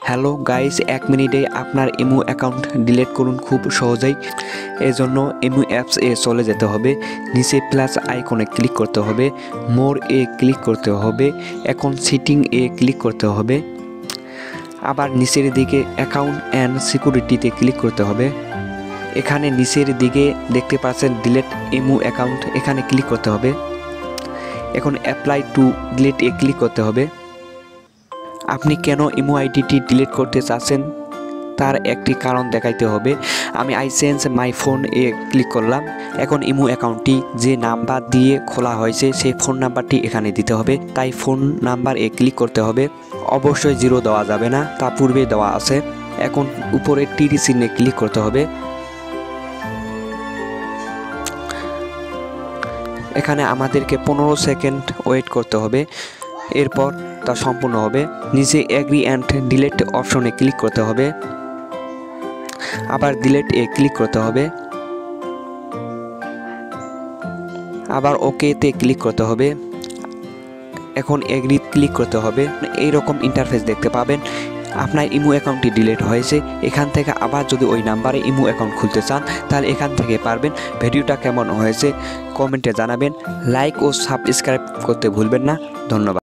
Hello guys, 1 মিনিটে আপনার imo account delete করুন খুব সহজেই। এজন্য ইমো অ্যাপস এ চলে যেতে হবে, নিচে প্লাস আইকনে ক্লিক করতে হবে, মোর এ ক্লিক করতে হবে, এখন সেটিং এ ক্লিক করতে হবে, আবার নিচের দিকে অ্যাকাউন্ট অ্যান্ড সিকিউরিটিতে ক্লিক করতে হবে। এখানে নিচের দিকে দেখতে পাচ্ছেন ডিলিট ইমো অ্যাকাউন্ট, এখানে ক্লিক করতে হবে। এখন apply to delete A click করতে হবে। আপনি কেন ইমো আইডিটি ডিলিট করতে চাচ্ছেন তার একটি কারণ দেখাইতে হবে। আমি I change my phone A click করলাম। এখন ইমো অ্যাকাউন্টটি যে নাম্বার দিয়ে খোলা হয়েছে সেই ফোন নাম্বারটি এখানে দিতে হবে, তাই ফোন নাম্বার এ ক্লিক করতে হবে। অবশ্যই 0 দেওয়া যাবে না, তা পূর্বে দেওয়া আছে। এখন উপরে টিরি চিহ্নে ক্লিক করতে হবে। এখানে আমাদেরকে 15 সেকেন্ড ওয়েট করতে হবে, এরপর তা সম্পূর্ণ হবে। নিচে এগ্রি অ্যান্ড ডিলিট অপশনে ক্লিক করতে হবে, আবার ডিলিট এ ক্লিক করতে হবে, আবার ওকেতে ক্লিক করতে হবে। এখন এগ্রি ক্লিক করতে হবে। এইরকম ইন্টারফেস দেখতে পাবেন। আপনার ইমো অ্যাকাউন্টটি ডিলিট হয়েছে। এখান থেকে আবার যদি ওই নাম্বারে ইমো অ্যাকাউন্ট খুলতে চান তাহলে এখান থেকে পারবেন। ভিডিওটা কেমন হয়েছে কমেন্টে জানাবেন। লাইক ও সাবস্ক্রাইব করতে ভুলবেন না। ধন্যবাদ।